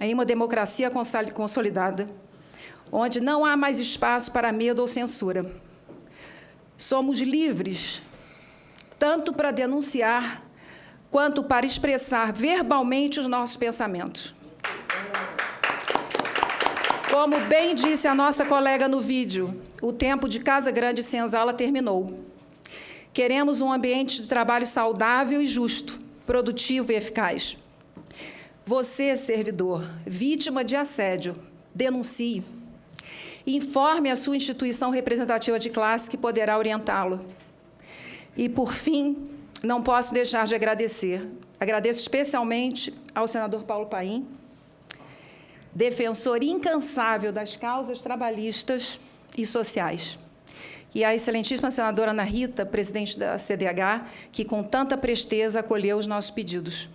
em uma democracia consolidada, onde não há mais espaço para medo ou censura. Somos livres, tanto para denunciar, quanto para expressar verbalmente os nossos pensamentos. Como bem disse a nossa colega no vídeo, o tempo de Casa Grande e Senzala terminou. Queremos um ambiente de trabalho saudável e justo, produtivo e eficaz. Você, servidor, vítima de assédio, denuncie. Informe a sua instituição representativa de classe que poderá orientá-lo. E, por fim, não posso deixar de agradecer. Agradeço especialmente ao senador Paulo Paim, defensor incansável das causas trabalhistas e sociais, e à excelentíssima senadora Ana Rita, presidente da CDH, que com tanta presteza acolheu os nossos pedidos.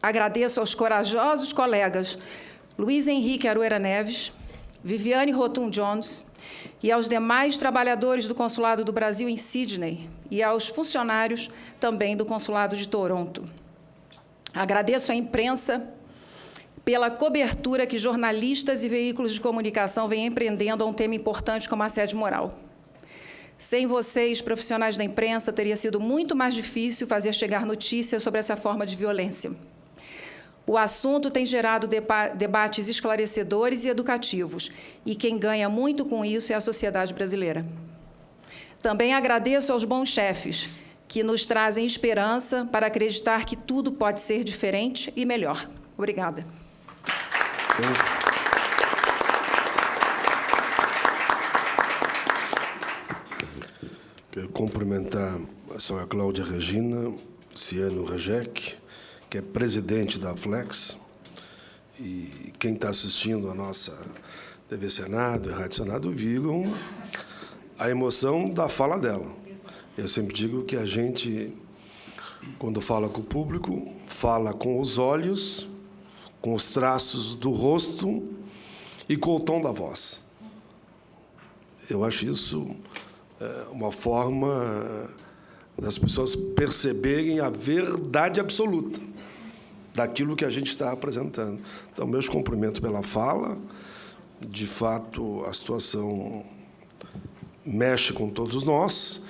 Agradeço aos corajosos colegas Luiz Henrique Aroeira Neves, Viviane Rotun Jones e aos demais trabalhadores do Consulado do Brasil em Sydney e aos funcionários também do Consulado de Toronto. Agradeço à imprensa pela cobertura que jornalistas e veículos de comunicação vêm empreendendo a um tema importante como assédio moral. Sem vocês, profissionais da imprensa, teria sido muito mais difícil fazer chegar notícias sobre essa forma de violência. O assunto tem gerado debates esclarecedores e educativos, e quem ganha muito com isso é a sociedade brasileira. Também agradeço aos bons chefes, que nos trazem esperança para acreditar que tudo pode ser diferente e melhor. Obrigada. Quero cumprimentar a senhora Cláudia Regina Ciano Rejec, que é presidente da Flex, e quem está assistindo a nossa TV Senado e Rádio Senado viram a emoção da fala dela. Eu sempre digo que a gente, quando fala com o público, fala com os olhos, com os traços do rosto e com o tom da voz. Eu acho isso uma forma das pessoas perceberem a verdade absoluta daquilo que a gente está apresentando. Então, meus cumprimentos pela fala. De fato, a situação mexe com todos nós.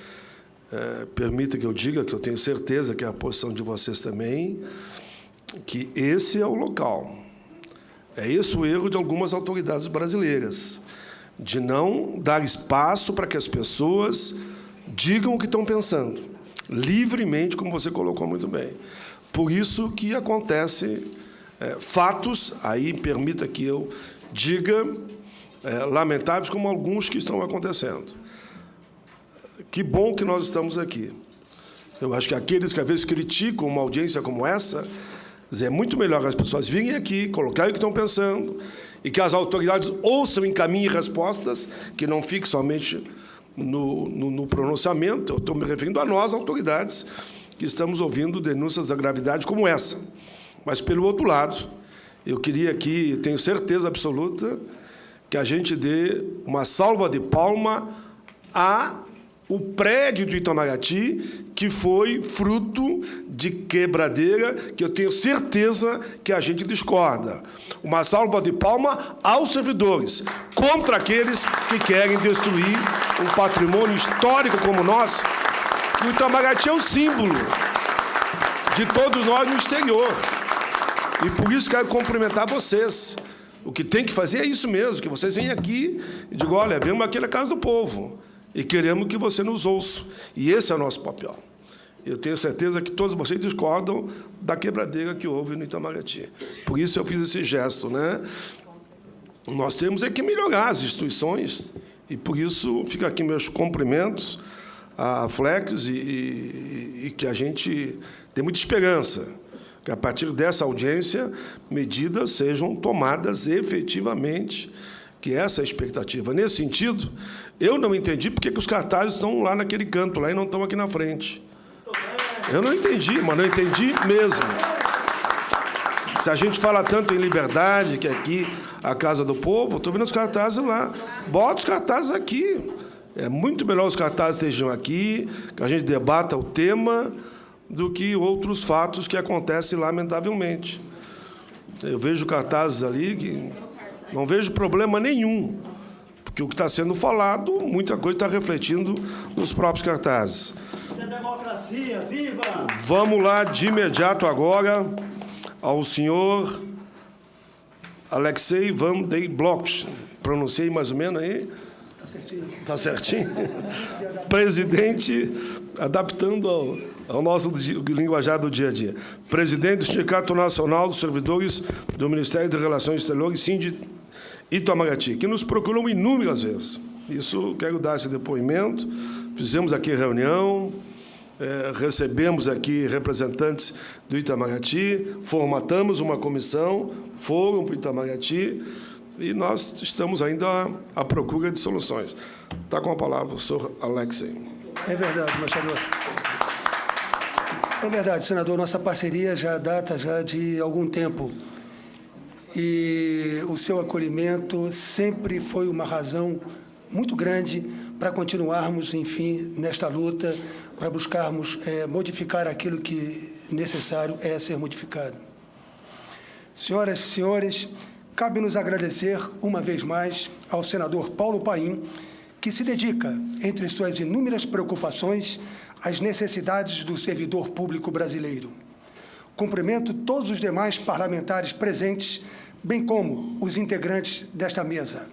Permita que eu diga que eu tenho certeza que é a posição de vocês também, que esse é o local. É esse o erro de algumas autoridades brasileiras, de não dar espaço para que as pessoas digam o que estão pensando, livremente, como você colocou muito bem. Por isso que acontece fatos, aí permita que eu diga, lamentáveis, como alguns que estão acontecendo. Que bom que nós estamos aqui. Eu acho que aqueles que, às vezes, criticam uma audiência como essa, é muito melhor que as pessoas virem aqui, colocarem o que estão pensando, e que as autoridades ouçam, encaminhem respostas, que não fiquem somente no pronunciamento. Eu estou me referindo a nós, autoridades, que estamos ouvindo denúncias da gravidade como essa. Mas, pelo outro lado, eu queria aqui, tenho certeza absoluta, que a gente dê uma salva de palma ao prédio do Itamaraty, que foi fruto de quebradeira, que eu tenho certeza que a gente discorda. Uma salva de palma aos servidores, contra aqueles que querem destruir um patrimônio histórico como o nosso, que o Itamaraty é o símbolo de todos nós no exterior. E por isso quero cumprimentar vocês. O que tem que fazer é isso mesmo, que vocês venham aqui e digam, olha, vemos aqui na Casa do Povo e queremos que você nos ouça. E esse é o nosso papel. Eu tenho certeza que todos vocês discordam da quebradeira que houve no Itamaraty. Por isso eu fiz esse gesto, né? Nós temos que melhorar as instituições e, por isso, fica aqui meus cumprimentos à Flex e que a gente tem muita esperança que, a partir dessa audiência, medidas sejam tomadas efetivamente, que essa é a expectativa. Nesse sentido, eu não entendi por que os cartazes estão lá naquele canto, lá, e não estão aqui na frente. Eu não entendi, mas não entendi mesmo. Se a gente fala tanto em liberdade, que aqui a Casa do Povo, estou vendo os cartazes lá. Bota os cartazes aqui. É muito melhor os cartazes estejam aqui, que a gente debata o tema, do que outros fatos que acontecem lamentavelmente. Eu vejo cartazes ali que não vejo problema nenhum, porque o que está sendo falado, muita coisa está refletindo nos próprios cartazes. Isso é democracia, viva! Vamos lá, de imediato agora, ao senhor Alexei Van der Bloch. Pronunciei mais ou menos aí? Está certinho? Presidente, adaptando ao nosso linguajar do dia a dia. Presidente do Sindicato Nacional dos Servidores do Ministério de Relações Exteriores, Sindi Itamaraty, que nos procurou inúmeras vezes. Isso, quero dar esse depoimento. Fizemos aqui reunião, recebemos aqui representantes do Itamaraty, formatamos uma comissão, foram para o Itamaraty e nós estamos ainda à procura de soluções. Está com a palavra o senhor Alexei. É verdade, embaixador. É verdade, senador, nossa parceria já data de algum tempo. E o seu acolhimento sempre foi uma razão muito grande para continuarmos, enfim, nesta luta, para buscarmos modificar aquilo que necessário é ser modificado. Senhoras e senhores, cabe-nos agradecer uma vez mais ao senador Paulo Paim, que se dedica, entre suas inúmeras preocupações, às necessidades do servidor público brasileiro. Cumprimento todos os demais parlamentares presentes, bem como os integrantes desta mesa.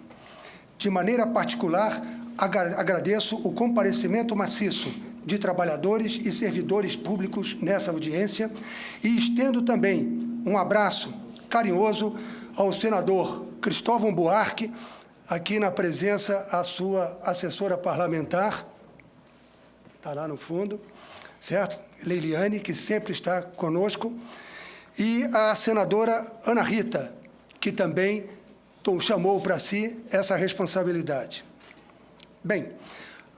De maneira particular, agradeço o comparecimento maciço de trabalhadores e servidores públicos nessa audiência e estendo também um abraço carinhoso ao senador Cristóvão Buarque, aqui na presença a sua assessora parlamentar, está lá no fundo, certo? Leiliane, que sempre está conosco, e a senadora Ana Rita, que também chamou para si essa responsabilidade. Bem,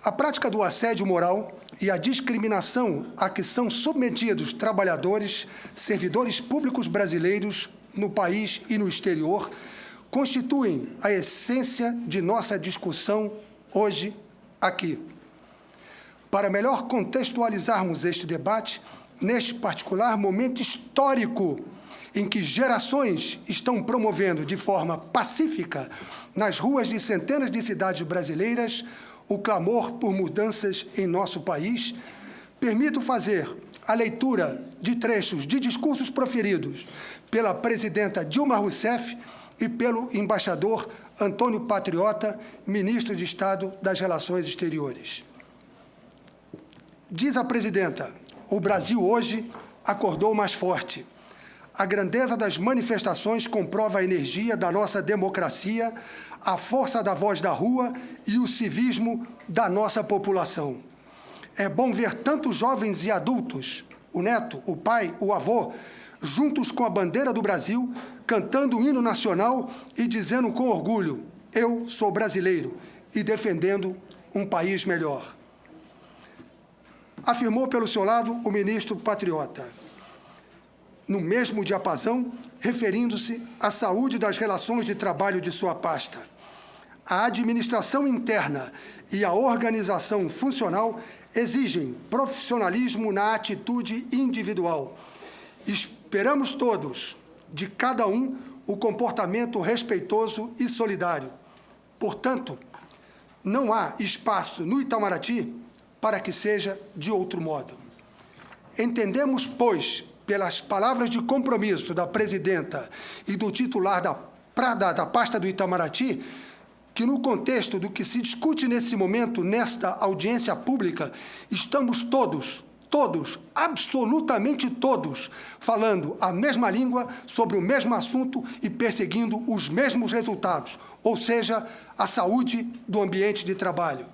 a prática do assédio moral e a discriminação a que são submetidos trabalhadores, servidores públicos brasileiros no país e no exterior, constituem a essência de nossa discussão hoje aqui. Para melhor contextualizarmos este debate, neste particular momento histórico em que gerações estão promovendo de forma pacífica nas ruas de centenas de cidades brasileiras o clamor por mudanças em nosso país, permito fazer a leitura de trechos de discursos proferidos pela presidenta Dilma Rousseff e pelo embaixador Antônio Patriota, ministro de Estado das Relações Exteriores. Diz a presidenta: o Brasil hoje acordou mais forte. A grandeza das manifestações comprova a energia da nossa democracia, a força da voz da rua e o civismo da nossa população. É bom ver tantos jovens e adultos, o neto, o pai, o avô, juntos com a bandeira do Brasil, cantando o hino nacional e dizendo com orgulho: eu sou brasileiro, e defendendo um país melhor. Afirmou pelo seu lado o ministro Patriota, no mesmo diapasão, referindo-se à saúde das relações de trabalho de sua pasta. A administração interna e a organização funcional exigem profissionalismo na atitude individual. Esperamos todos, de cada um, o comportamento respeitoso e solidário. Portanto, não há espaço no Itamaraty para que seja de outro modo. Entendemos, pois, pelas palavras de compromisso da presidenta e do titular da pasta do Itamaraty, que no contexto do que se discute nesse momento, nesta audiência pública, estamos todos, absolutamente todos, falando a mesma língua sobre o mesmo assunto e perseguindo os mesmos resultados, ou seja, a saúde do ambiente de trabalho.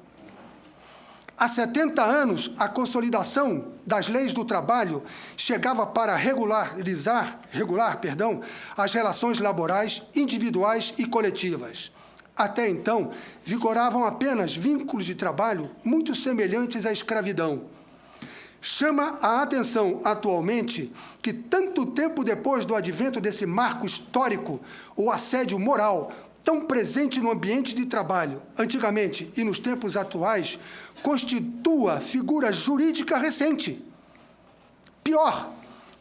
Há 70 anos, a consolidação das leis do trabalho chegava para regular as relações laborais individuais e coletivas. Até então, vigoravam apenas vínculos de trabalho muito semelhantes à escravidão. Chama a atenção, atualmente, que tanto tempo depois do advento desse marco histórico, o assédio moral, tão presente no ambiente de trabalho, antigamente e nos tempos atuais, constitua figura jurídica recente. Pior,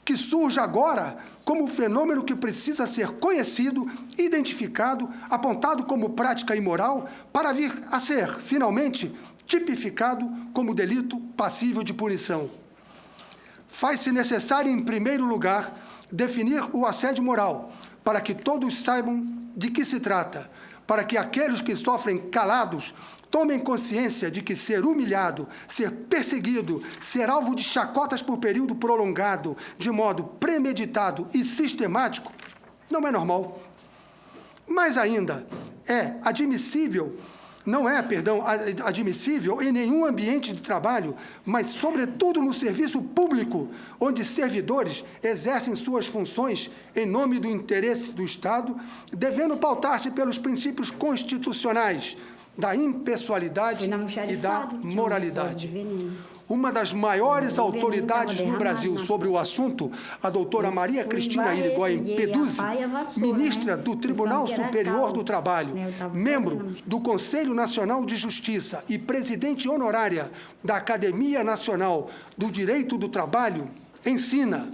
que surge agora como um fenômeno que precisa ser conhecido, identificado, apontado como prática imoral, para vir a ser, finalmente, tipificado como delito passível de punição. Faz-se necessário, em primeiro lugar, definir o assédio moral, para que todos saibam de que se trata, para que aqueles que sofrem calados tomem consciência de que ser humilhado, ser perseguido, ser alvo de chacotas por período prolongado, de modo premeditado e sistemático, não é normal. Mais ainda, admissível em nenhum ambiente de trabalho, mas, sobretudo, no serviço público, onde servidores exercem suas funções em nome do interesse do Estado, devendo pautar-se pelos princípios constitucionais da impessoalidade e da moralidade. Uma das maiores autoridades no Brasil sobre o assunto, a doutora Maria Cristina Irigoyen Peduzzi, ministra do Tribunal Superior do Trabalho, membro do Conselho Nacional de Justiça e presidente honorária da Academia Nacional do Direito do Trabalho, ensina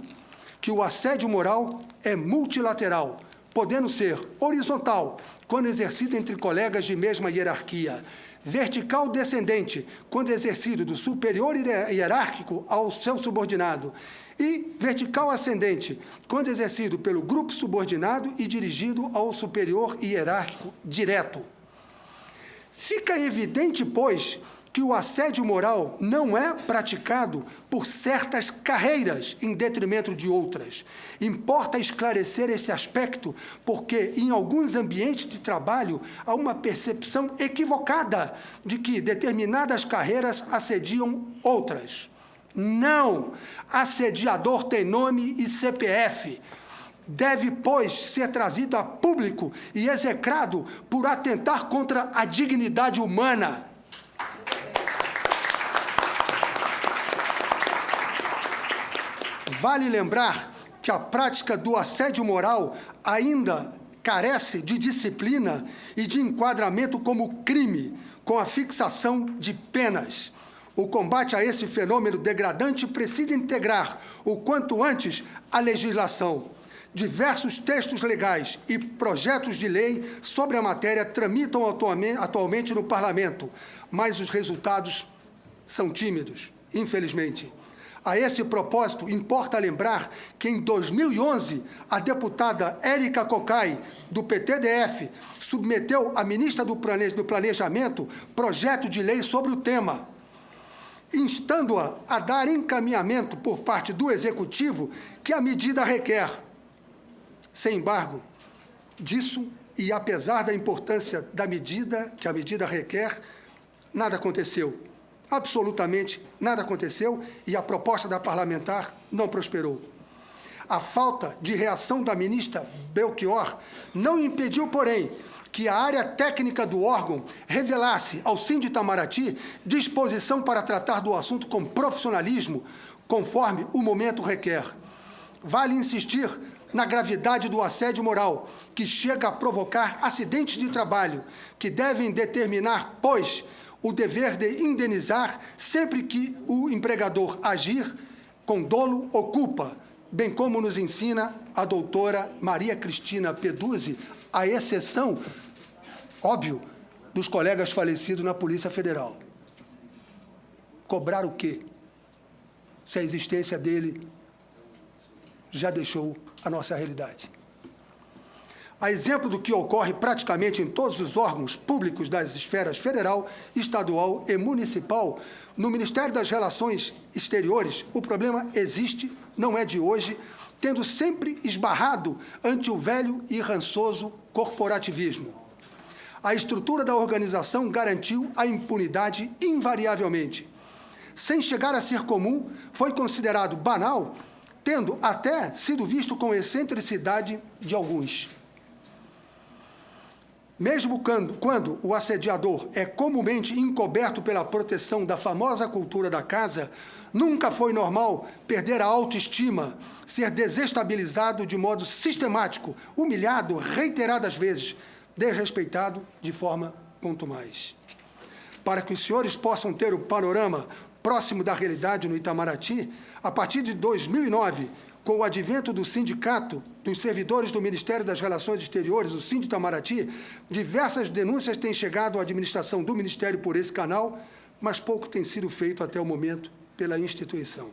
que o assédio moral é multilateral, podendo ser horizontal, quando exercido entre colegas de mesma hierarquia, vertical descendente, quando exercido do superior hierárquico ao seu subordinado, e vertical ascendente, quando exercido pelo grupo subordinado e dirigido ao superior hierárquico direto. Fica evidente, pois, que o assédio moral não é praticado por certas carreiras em detrimento de outras. Importa esclarecer esse aspecto, porque em alguns ambientes de trabalho há uma percepção equivocada de que determinadas carreiras assediam outras. Não! Assediador tem nome e CPF. Deve, pois, ser trazido a público e execrado por atentar contra a dignidade humana. Vale lembrar que a prática do assédio moral ainda carece de disciplina e de enquadramento como crime, com a fixação de penas. O combate a esse fenômeno degradante precisa integrar, o quanto antes, a legislação. Diversos textos legais e projetos de lei sobre a matéria tramitam atualmente no Parlamento, mas os resultados são tímidos, infelizmente. A esse propósito, importa lembrar que, em 2011, a deputada Érica Cocai, do PTDF, submeteu à ministra do Planejamento projeto de lei sobre o tema, instando-a a dar encaminhamento por parte do Executivo que a medida requer. Sem embargo, disso, e apesar da importância da medida que a medida requer, nada aconteceu. Absolutamente nada aconteceu e a proposta da parlamentar não prosperou. A falta de reação da ministra Belchior não impediu, porém, que a área técnica do órgão revelasse ao Síndico de Itamaraty disposição para tratar do assunto com profissionalismo, conforme o momento requer. Vale insistir na gravidade do assédio moral, que chega a provocar acidentes de trabalho, que devem determinar, pois, o dever de indenizar sempre que o empregador agir com dolo ou culpa, bem como nos ensina a doutora Maria Cristina Peduzzi, à exceção, óbvio, dos colegas falecidos na Polícia Federal. Cobrar o quê? Se a existência dele já deixou a nossa realidade. A exemplo do que ocorre praticamente em todos os órgãos públicos das esferas federal, estadual e municipal, no Ministério das Relações Exteriores, o problema existe, não é de hoje, tendo sempre esbarrado ante o velho e rançoso corporativismo. A estrutura da organização garantiu a impunidade invariavelmente. Sem chegar a ser comum, foi considerado banal, tendo até sido visto com excentricidade de alguns. Mesmo quando o assediador é comumente encoberto pela proteção da famosa cultura da casa, nunca foi normal perder a autoestima, ser desestabilizado de modo sistemático, humilhado reiteradas vezes, desrespeitado de forma contumaz. Para que os senhores possam ter o panorama próximo da realidade no Itamaraty, a partir de 2009, com o advento do Sindicato dos Servidores do Ministério das Relações Exteriores, o Sindi Itamaraty, diversas denúncias têm chegado à administração do Ministério por esse canal, mas pouco tem sido feito até o momento pela instituição.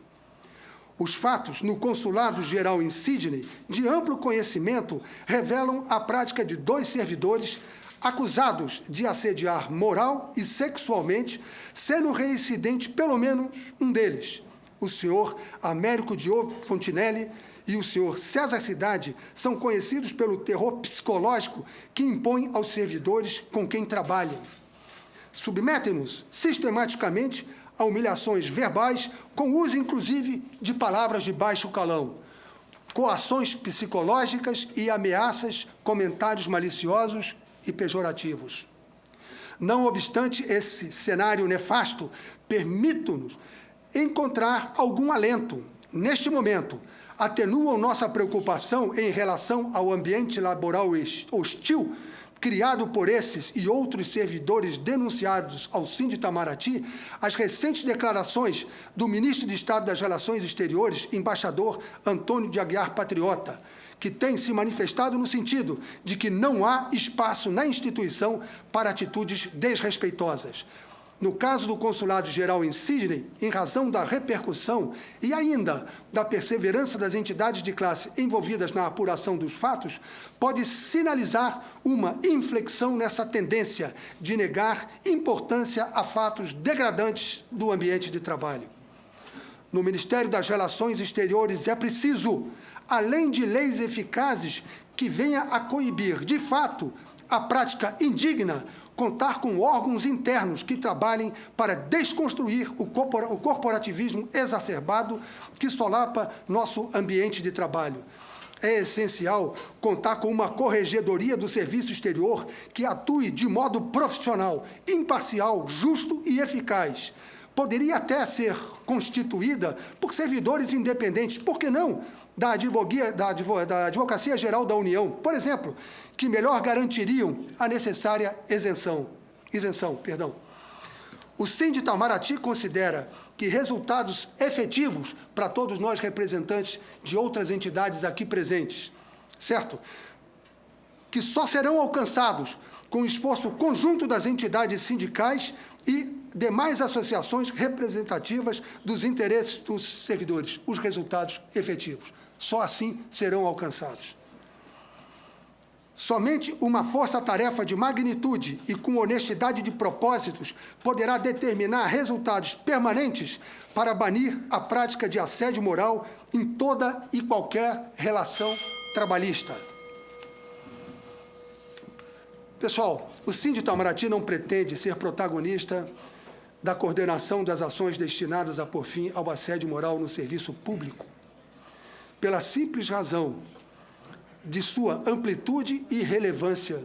Os fatos no Consulado-Geral em Sydney, de amplo conhecimento, revelam a prática de 2 servidores acusados de assediar moral e sexualmente, sendo reincidente pelo menos um deles. O senhor Américo Diogo Fontinelli e o senhor César Cidade são conhecidos pelo terror psicológico que impõem aos servidores com quem trabalham. Submetem-nos sistematicamente a humilhações verbais, com uso, inclusive, de palavras de baixo calão, coações psicológicas e ameaças, comentários maliciosos e pejorativos. Não obstante esse cenário nefasto, permito-nos encontrar algum alento. Neste momento, atenuam nossa preocupação em relação ao ambiente laboral hostil criado por esses e outros servidores denunciados ao Sindi Itamaraty, as recentes declarações do ministro de Estado das Relações Exteriores, embaixador Antônio de Aguiar Patriota, que tem se manifestado no sentido de que não há espaço na instituição para atitudes desrespeitosas. No caso do Consulado-Geral em Sydney, em razão da repercussão e ainda da perseverança das entidades de classe envolvidas na apuração dos fatos, pode sinalizar uma inflexão nessa tendência de negar importância a fatos degradantes do ambiente de trabalho. No Ministério das Relações Exteriores é preciso, além de leis eficazes que venha a coibir, de fato, a prática indigna, contar com órgãos internos que trabalhem para desconstruir o corporativismo exacerbado que solapa nosso ambiente de trabalho. É essencial contar com uma corregedoria do serviço exterior que atue de modo profissional, imparcial, justo e eficaz. Poderia até ser constituída por servidores independentes, por que não? Da Advocacia Geral da União, por exemplo, que melhor garantiriam a necessária isenção. O Sindi Itamaraty considera que resultados efetivos para todos nós representantes de outras entidades aqui presentes, certo? Que só serão alcançados com o esforço conjunto das entidades sindicais e demais associações representativas dos interesses dos servidores, os resultados efetivos. Só assim serão alcançados. Somente uma força-tarefa de magnitude e com honestidade de propósitos poderá determinar resultados permanentes para banir a prática de assédio moral em toda e qualquer relação trabalhista. Pessoal, o Sindi Itamaraty não pretende ser protagonista da coordenação das ações destinadas a pôr fim ao assédio moral no serviço público, pela simples razão de sua amplitude e relevância.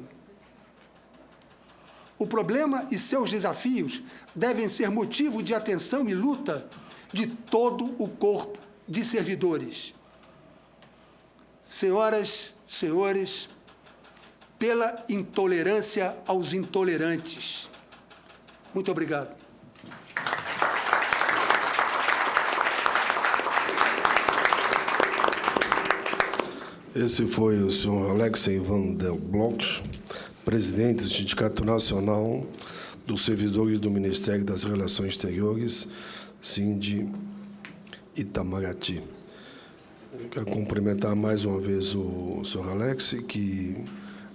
O problema e seus desafios devem ser motivo de atenção e luta de todo o corpo de servidores. Senhoras, senhores, pela intolerância aos intolerantes. Muito obrigado. Esse foi o senhor Alexei Van der Bloch, presidente do Sindicato Nacional dos Servidores do Ministério das Relações Exteriores, Sindi Itamaraty. Eu quero cumprimentar mais uma vez o senhor Alexei, que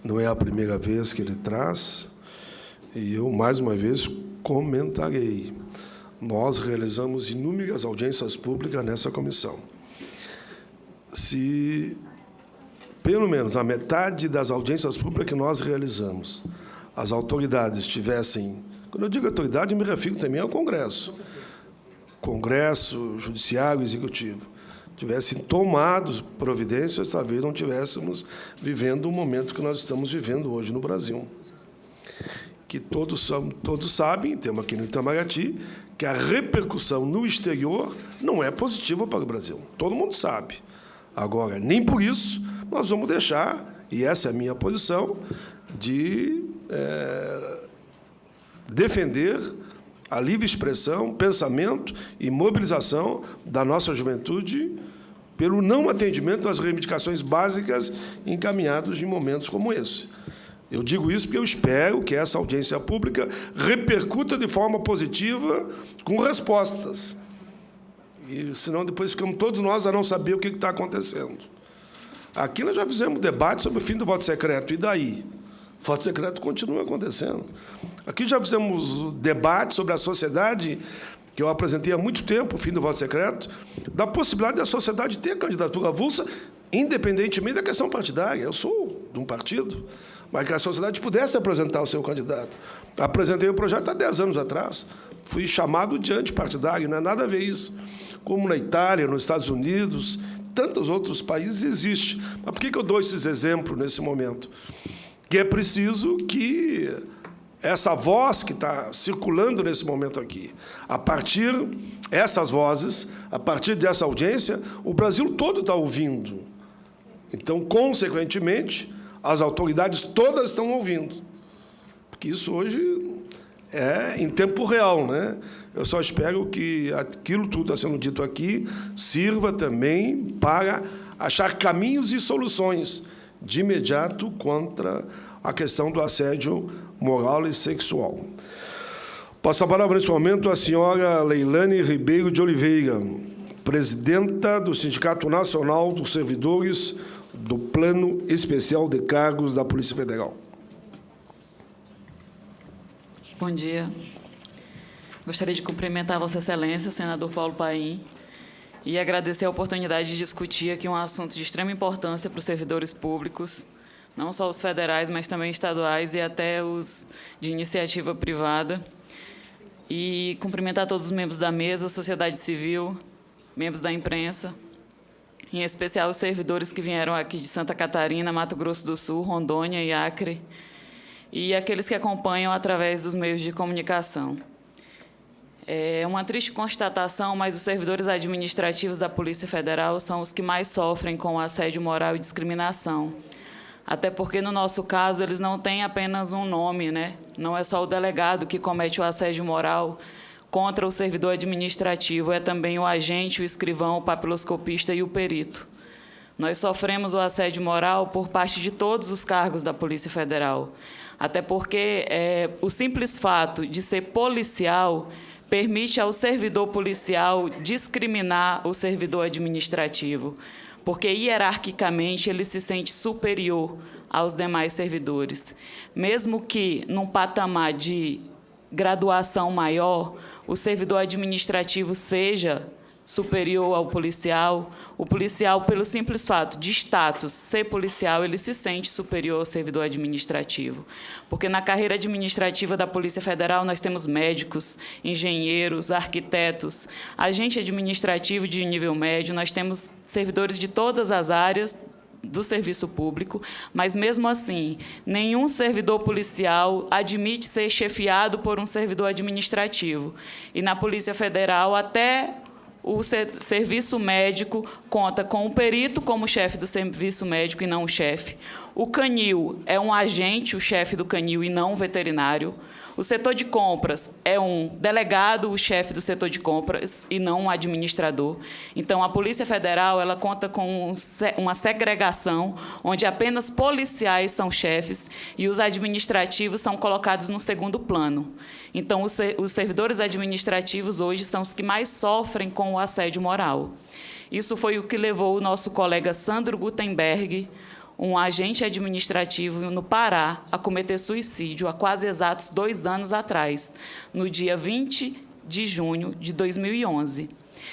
não é a primeira vez que ele traz, e eu, mais uma vez, comentarei. Nós realizamos inúmeras audiências públicas nessa comissão. Se pelo menos a metade das audiências públicas que nós realizamos, as autoridades tivessem... Quando eu digo autoridade, me refiro também ao Congresso. Congresso, Judiciário, Executivo. Tivessem tomado providências, talvez não tivéssemos vivendo o momento que nós estamos vivendo hoje no Brasil. Que todos sabem, temos aqui no Itamaraty, que a repercussão no exterior não é positiva para o Brasil. Todo mundo sabe. Agora, nem por isso nós vamos deixar, e essa é a minha posição, de defender a livre expressão, pensamento e mobilização da nossa juventude pelo não atendimento às reivindicações básicas encaminhadas em momentos como esse. Eu digo isso porque eu espero que essa audiência pública repercuta de forma positiva com respostas. E, senão, depois ficamos todos nós a não saber o que está acontecendo. Aqui nós já fizemos debate sobre o fim do voto secreto. E daí? O voto secreto continua acontecendo. Aqui já fizemos debate sobre a sociedade, que eu apresentei há muito tempo, o fim do voto secreto, da possibilidade da sociedade ter candidatura avulsa, independentemente da questão partidária. Eu sou de um partido, mas que a sociedade pudesse apresentar o seu candidato. Apresentei o projeto há 10 anos atrás. Fui chamado de antipartidário, não é nada a ver isso. Como na Itália, nos Estados Unidos, tantos outros países existe. Mas por que eu dou esses exemplos nesse momento? Que é preciso que essa voz que está circulando nesse momento aqui, a partir dessas vozes, a partir dessa audiência, o Brasil todo está ouvindo. Então, consequentemente, as autoridades todas estão ouvindo. Porque isso hoje é em tempo real, né? Eu só espero que aquilo tudo está sendo dito aqui sirva também para achar caminhos e soluções de imediato contra a questão do assédio moral e sexual. Passo a palavra, nesse momento, à senhora Leilane Ribeiro de Oliveira, presidenta do Sindicato Nacional dos Servidores do Plano Especial de Cargos da Polícia Federal. Bom dia. Gostaria de cumprimentar Vossa Excelência, senador Paulo Paim, e agradecer a oportunidade de discutir aqui um assunto de extrema importância para os servidores públicos, não só os federais, mas também estaduais e até os de iniciativa privada. E cumprimentar todos os membros da mesa, sociedade civil, membros da imprensa, em especial os servidores que vieram aqui de Santa Catarina, Mato Grosso do Sul, Rondônia e Acre, e aqueles que acompanham através dos meios de comunicação. É uma triste constatação, mas os servidores administrativos da Polícia Federal são os que mais sofrem com assédio moral e discriminação. Até porque, no nosso caso, eles não têm apenas um nome, né? Não é só o delegado que comete o assédio moral contra o servidor administrativo, é também o agente, o escrivão, o papiloscopista e o perito. Nós sofremos o assédio moral por parte de todos os cargos da Polícia Federal. Até porque o simples fato de ser policial permite ao servidor policial discriminar o servidor administrativo, porque, hierarquicamente, ele se sente superior aos demais servidores. Mesmo que, num patamar de graduação maior, o servidor administrativo seja superior ao policial, o policial, pelo simples fato de status ser policial, ele se sente superior ao servidor administrativo. Porque na carreira administrativa da Polícia Federal nós temos médicos, engenheiros, arquitetos, agente administrativo de nível médio, nós temos servidores de todas as áreas do serviço público, mas, mesmo assim, nenhum servidor policial admite ser chefiado por um servidor administrativo. E na Polícia Federal, até o serviço médico conta com o perito como chefe do serviço médico e não o chefe. O canil é um agente, o chefe do canil, e não um veterinário. O setor de compras é um delegado, o chefe do setor de compras, e não um administrador. Então, a Polícia Federal ela conta com uma segregação, onde apenas policiais são chefes e os administrativos são colocados no segundo plano. Então, os servidores administrativos hoje são os que mais sofrem com o assédio moral. Isso foi o que levou o nosso colega Sandro Gutenberg, um agente administrativo no Pará, a cometer suicídio há quase exatos 2 anos atrás, no dia 20 de junho de 2011.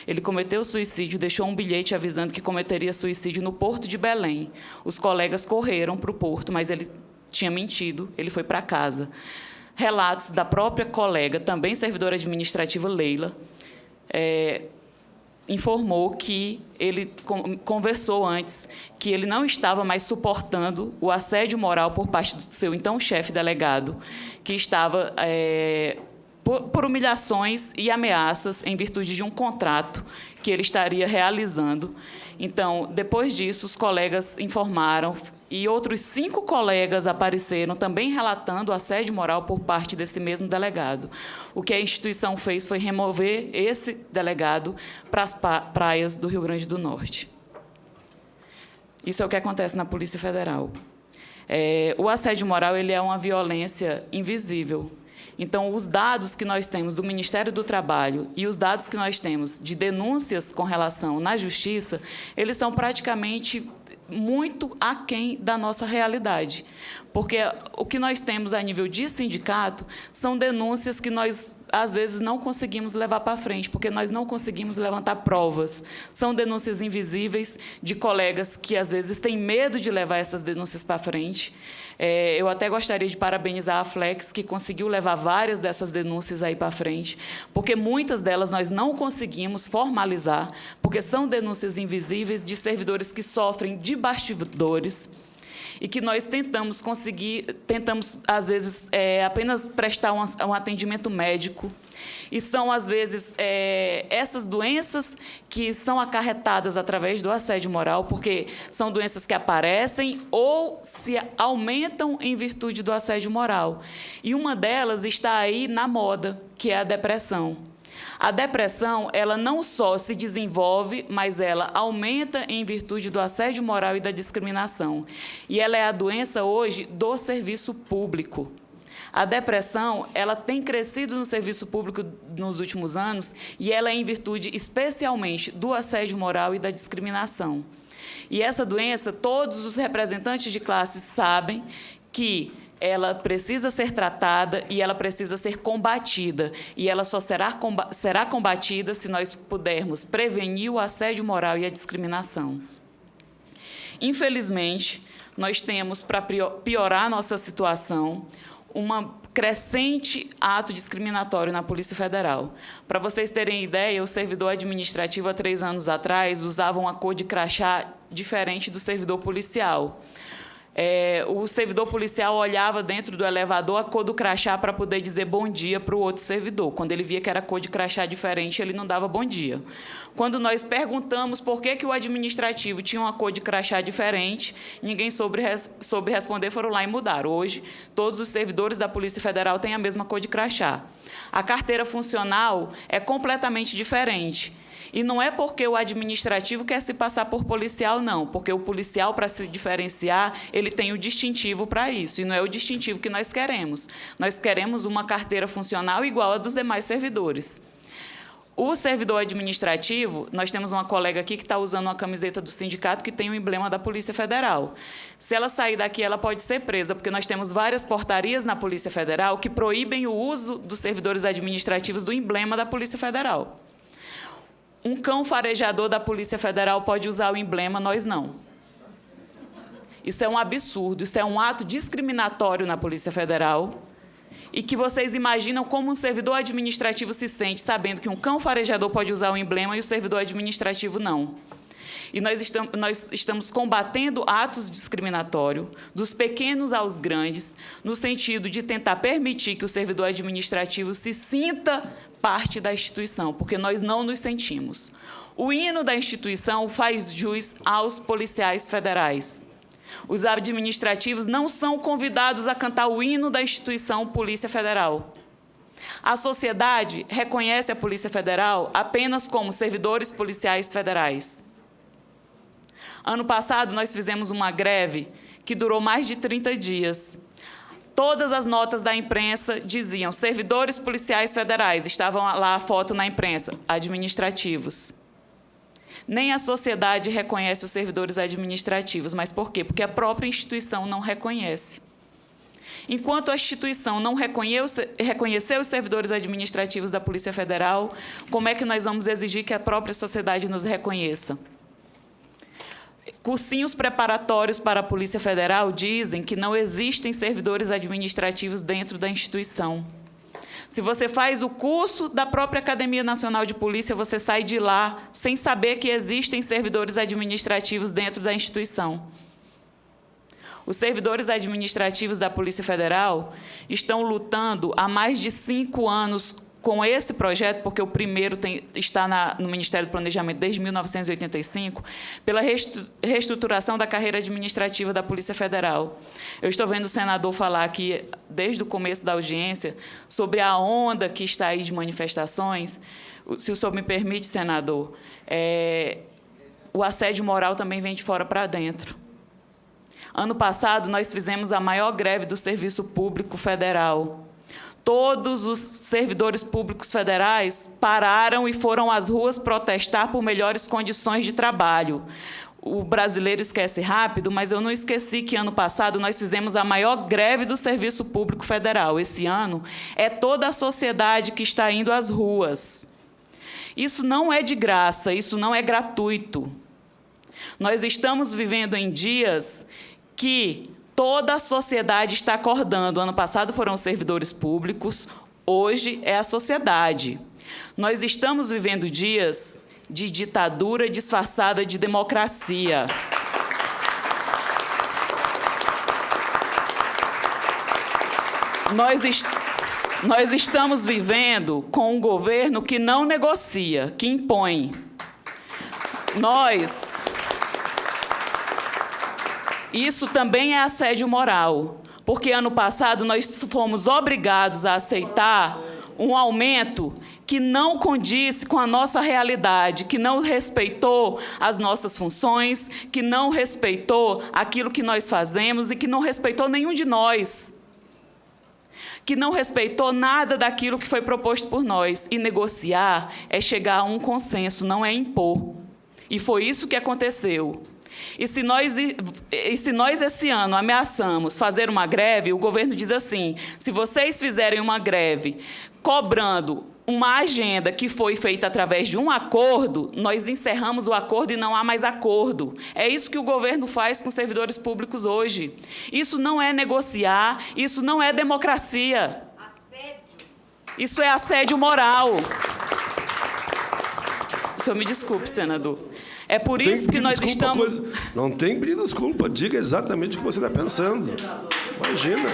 Ele cometeu suicídio, deixou um bilhete avisando que cometeria suicídio no Porto de Belém. Os colegas correram para o porto, mas ele tinha mentido, ele foi para casa. Relatos da própria colega, também servidora administrativa, Leila, informou que ele conversou antes que ele não estava mais suportando o assédio moral por parte do seu então chefe delegado, que estava por humilhações e ameaças em virtude de um contrato que ele estaria realizando. Então, depois disso, os colegas informaram e outros 5 colegas apareceram também relatando assédio moral por parte desse mesmo delegado. O que a instituição fez foi remover esse delegado para as praias do Rio Grande do Norte. Isso é o que acontece na Polícia Federal. O assédio moral ele é uma violência invisível. Então, os dados que nós temos do Ministério do Trabalho e os dados que nós temos de denúncias com relação na Justiça, eles são praticamente muito aquém da nossa realidade. Porque o que nós temos a nível de sindicato são denúncias que nós, às vezes, não conseguimos levar para frente, porque nós não conseguimos levantar provas. São denúncias invisíveis de colegas que, às vezes, têm medo de levar essas denúncias para frente. Eu até gostaria de parabenizar a Flex, que conseguiu levar várias dessas denúncias aí para frente, porque muitas delas nós não conseguimos formalizar, porque são denúncias invisíveis de servidores que sofrem de bastidores, e que nós tentamos, às vezes, apenas prestar um atendimento médico. E são, às vezes, essas doenças que são acarretadas através do assédio moral, porque são doenças que aparecem ou se aumentam em virtude do assédio moral. E uma delas está aí na moda, que é a depressão. A depressão, ela não só se desenvolve, mas ela aumenta em virtude do assédio moral e da discriminação. E ela é a doença, hoje, do serviço público. A depressão, ela tem crescido no serviço público nos últimos anos e ela é em virtude, especialmente, do assédio moral e da discriminação. E essa doença, todos os representantes de classe sabem que ela precisa ser tratada e ela precisa ser combatida. E ela só será combatida se nós pudermos prevenir o assédio moral e a discriminação. Infelizmente, nós temos, para piorar a nossa situação, um crescente ato discriminatório na Polícia Federal. Para vocês terem ideia, o servidor administrativo, há 3 anos atrás, usava uma cor de crachá diferente do servidor policial. O servidor policial olhava dentro do elevador a cor do crachá para poder dizer bom dia para o outro servidor. Quando ele via que era cor de crachá diferente, ele não dava bom dia. Quando nós perguntamos por que o administrativo tinha uma cor de crachá diferente, ninguém soube responder, foram lá e mudaram. Hoje, todos os servidores da Polícia Federal têm a mesma cor de crachá. A carteira funcional é completamente diferente. E não é porque o administrativo quer se passar por policial, não. Porque o policial, para se diferenciar, ele tem o distintivo para isso. E não é o distintivo que nós queremos. Nós queremos uma carteira funcional igual a dos demais servidores. O servidor administrativo, nós temos uma colega aqui que está usando uma camiseta do sindicato que tem o emblema da Polícia Federal. Se ela sair daqui, ela pode ser presa, porque nós temos várias portarias na Polícia Federal que proíbem o uso dos servidores administrativos do emblema da Polícia Federal. Um cão farejador da Polícia Federal pode usar o emblema, nós não. Isso é um absurdo, isso é um ato discriminatório na Polícia Federal. E que vocês imaginam como um servidor administrativo se sente sabendo que um cão farejador pode usar o emblema e o servidor administrativo não. E nós estamos combatendo atos discriminatórios, dos pequenos aos grandes, no sentido de tentar permitir que o servidor administrativo se sinta parte da instituição, porque nós não nos sentimos. O hino da instituição faz jus aos policiais federais. Os administrativos não são convidados a cantar o hino da instituição Polícia Federal. A sociedade reconhece a Polícia Federal apenas como servidores policiais federais. Ano passado, nós fizemos uma greve que durou mais de 30 dias. Todas as notas da imprensa diziam servidores policiais federais, estavam lá a foto na imprensa, administrativos. Nem a sociedade reconhece os servidores administrativos. Mas por quê? Porque a própria instituição não reconhece. Enquanto a instituição não reconhecer os servidores administrativos da Polícia Federal, como é que nós vamos exigir que a própria sociedade nos reconheça? Cursinhos preparatórios para a Polícia Federal dizem que não existem servidores administrativos dentro da instituição. Se você faz o curso da própria Academia Nacional de Polícia, você sai de lá sem saber que existem servidores administrativos dentro da instituição. Os servidores administrativos da Polícia Federal estão lutando há mais de 5 anos com esse projeto, porque o primeiro está no Ministério do Planejamento desde 1985, pela reestruturação da carreira administrativa da Polícia Federal. Eu estou vendo o senador falar aqui, desde o começo da audiência, sobre a onda que está aí de manifestações. Se o senhor me permite, senador, o assédio moral também vem de fora para dentro. Ano passado, nós fizemos a maior greve do Serviço Público Federal. Todos os servidores públicos federais pararam e foram às ruas protestar por melhores condições de trabalho. O brasileiro esquece rápido, mas eu não esqueci que, ano passado, nós fizemos a maior greve do Serviço Público Federal. Esse ano, é toda a sociedade que está indo às ruas. Isso não é de graça, isso não é gratuito. Nós estamos vivendo em dias que toda a sociedade está acordando. Ano passado foram os servidores públicos, hoje é a sociedade. Nós estamos vivendo dias de ditadura disfarçada de democracia. Nós estamos vivendo com um governo que não negocia, que impõe. Isso também é assédio moral, porque ano passado nós fomos obrigados a aceitar um aumento que não condiz com a nossa realidade, que não respeitou as nossas funções, que não respeitou aquilo que nós fazemos e que não respeitou nenhum de nós, que não respeitou nada daquilo que foi proposto por nós. E negociar é chegar a um consenso, não é impor. E foi isso que aconteceu. E se nós esse ano ameaçamos fazer uma greve, o governo diz assim: se vocês fizerem uma greve cobrando uma agenda que foi feita através de um acordo, nós encerramos o acordo e não há mais acordo. É isso que o governo faz com os servidores públicos hoje. Isso não é negociar, isso não é democracia. Isso é assédio moral. O senhor me desculpe, senador. É por isso que nós estamos... Não tem que pedir desculpa, diga exatamente o que você está pensando. Imagina.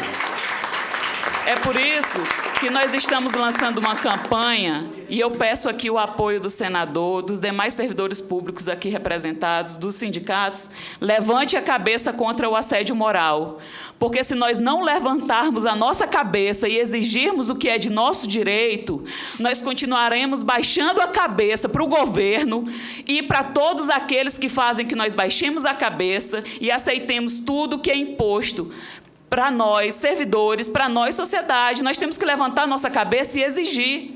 É por isso que nós estamos lançando uma campanha, e eu peço aqui o apoio do senador, dos demais servidores públicos aqui representados, dos sindicatos. Levante a cabeça contra o assédio moral, porque se nós não levantarmos a nossa cabeça e exigirmos o que é de nosso direito, nós continuaremos baixando a cabeça para o governo e para todos aqueles que fazem que nós baixemos a cabeça e aceitemos tudo que é imposto. Para nós, servidores, para nós, sociedade, nós temos que levantar a nossa cabeça e exigir.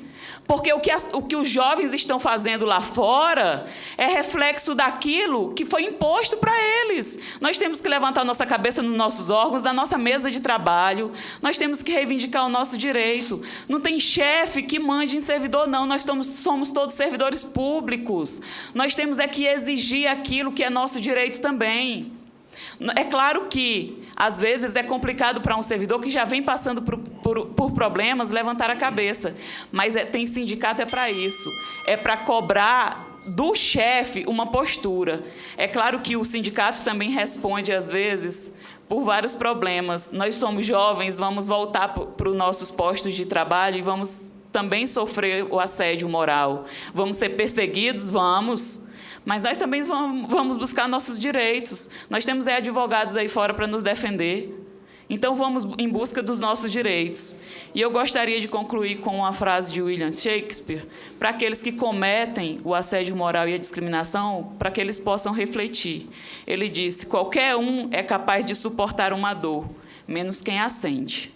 Porque o que os jovens estão fazendo lá fora é reflexo daquilo que foi imposto para eles. Nós temos que levantar a nossa cabeça nos nossos órgãos, da nossa mesa de trabalho. Nós temos que reivindicar o nosso direito. Não tem chefe que mande em servidor, não. Nós somos todos servidores públicos. Nós temos que exigir aquilo que é nosso direito também. É claro que, às vezes, é complicado para um servidor que já vem passando por problemas levantar a cabeça. Mas tem sindicato para isso. É para cobrar do chefe uma postura. É claro que o sindicato também responde, às vezes, por vários problemas. Nós somos jovens, vamos voltar para os nossos postos de trabalho e vamos também sofrer o assédio moral. Vamos ser perseguidos? Vamos. Mas nós também vamos buscar nossos direitos. Nós temos advogados aí fora para nos defender. Então, vamos em busca dos nossos direitos. E eu gostaria de concluir com uma frase de William Shakespeare, para aqueles que cometem o assédio moral e a discriminação, para que eles possam refletir. Ele disse: qualquer um é capaz de suportar uma dor, menos quem a sente.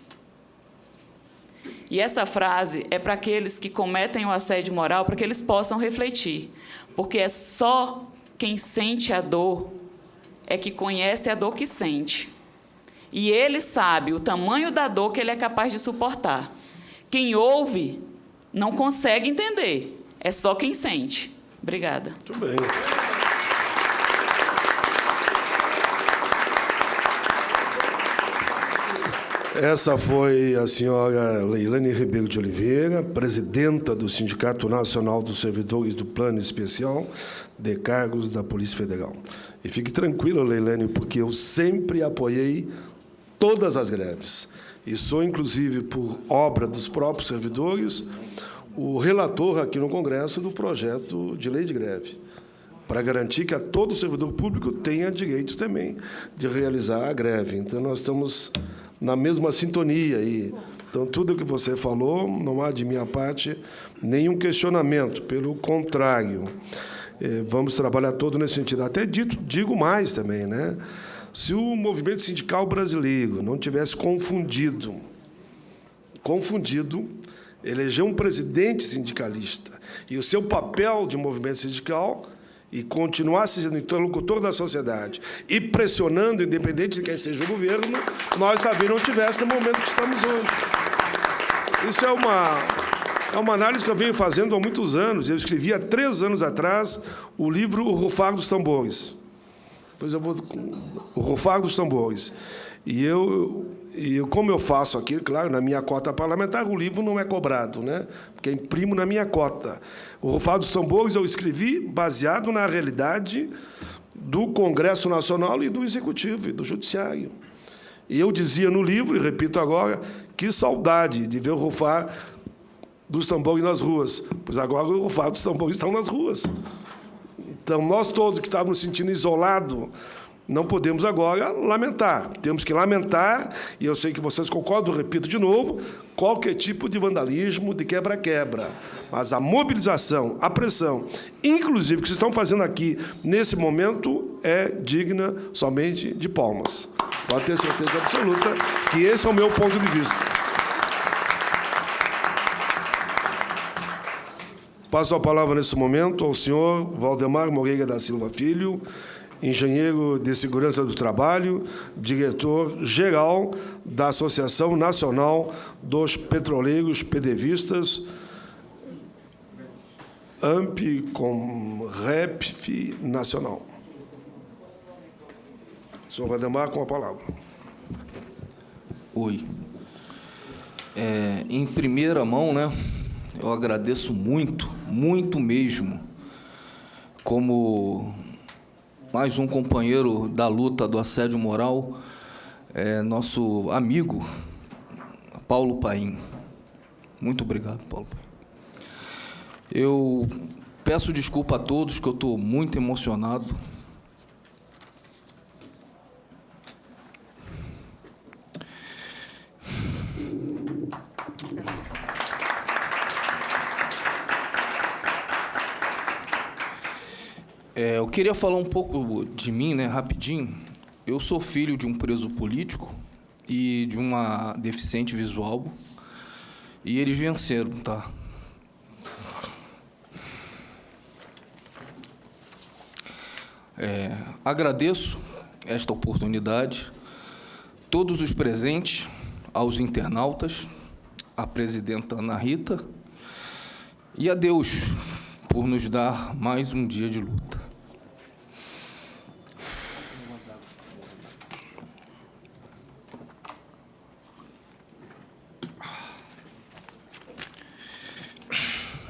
E essa frase é para aqueles que cometem o assédio moral, para que eles possam refletir. Porque é só quem sente a dor é que conhece a dor que sente. E ele sabe o tamanho da dor que ele é capaz de suportar. Quem ouve não consegue entender. É só quem sente. Obrigada. Muito bem. Essa foi a senhora Leilane Ribeiro de Oliveira, presidenta do Sindicato Nacional dos Servidores do Plano Especial de Cargos da Polícia Federal. E fique tranquila, Leilane, porque eu sempre apoiei todas as greves. E sou, inclusive, por obra dos próprios servidores, o relator aqui no Congresso do projeto de lei de greve, para garantir que a todo servidor público tenha direito também de realizar a greve. Então, nós estamos na mesma sintonia. Então, tudo o que você falou, não há de minha parte nenhum questionamento, pelo contrário. vamos trabalhar todo nesse sentido. Até digo mais também, né? Se o movimento sindical brasileiro não tivesse confundido, eleger um presidente sindicalista e o seu papel de movimento sindical e continuar sendo interlocutor da sociedade e pressionando, independente de quem seja o governo, nós talvez não tivéssemos o momento que estamos hoje. Isso é uma análise que eu venho fazendo há muitos anos. Eu escrevi há 3 anos atrás o livro O Rufar dos Tambores. Depois eu vou... O Rufar dos Tambores. E como eu faço aquilo, claro, na minha cota parlamentar, o livro não é cobrado, né? Porque eu imprimo na minha cota. O Rufar dos Tambores eu escrevi baseado na realidade do Congresso Nacional e do Executivo, e do Judiciário. E eu dizia no livro, e repito agora, que saudade de ver o Rufar dos Tambores nas ruas, pois agora o Rufar dos Tambores estão nas ruas. Então, nós todos que estávamos nos sentindo isolados, não podemos agora lamentar. Temos que lamentar, e eu sei que vocês concordam, repito de novo, qualquer tipo de vandalismo, de quebra-quebra. Mas a mobilização, a pressão, inclusive, que vocês estão fazendo aqui, nesse momento, é digna somente de palmas. Pode ter certeza absoluta que esse é o meu ponto de vista. Passo a palavra, nesse momento, ao senhor Valdemar Moreira da Silva Filho, engenheiro de segurança do trabalho, diretor-geral da Associação Nacional dos Petroleiros Pedevistas, AMP-Com-REPF Nacional. Senhor Valdemar, com a palavra. Oi. Em primeira mão, né, eu agradeço muito, muito mesmo, como mais um companheiro da luta do assédio moral, nosso amigo Paulo Paim. Muito obrigado, Paulo Paim. Eu peço desculpa a todos, que eu estou muito emocionado. Eu queria falar um pouco de mim, né, rapidinho. Eu sou filho de um preso político e de uma deficiente visual, e eles venceram, tá? Agradeço esta oportunidade, todos os presentes, aos internautas, à presidenta Ana Rita, e a Deus por nos dar mais um dia de luta.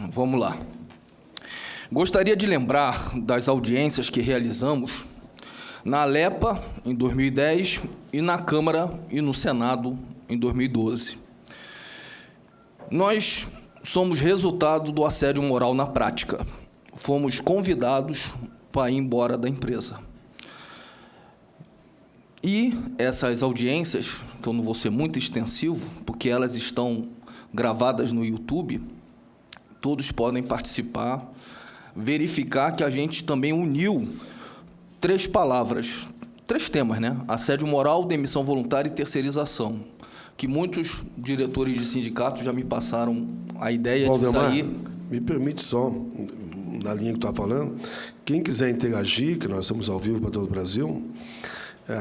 Vamos lá. Gostaria de lembrar das audiências que realizamos na Alepa, em 2010, e na Câmara e no Senado, em 2012. Nós somos resultado do assédio moral na prática. Fomos convidados para ir embora da empresa. E essas audiências, que eu não vou ser muito extensivo, porque elas estão gravadas no YouTube, todos podem participar, verificar que a gente também uniu 3 palavras, 3 temas, né? Assédio moral, demissão voluntária e terceirização, que muitos diretores de sindicatos já me passaram a ideia Valdemar, de sair. me permite só, na linha que tu está falando, quem quiser interagir, que nós estamos ao vivo para todo o Brasil,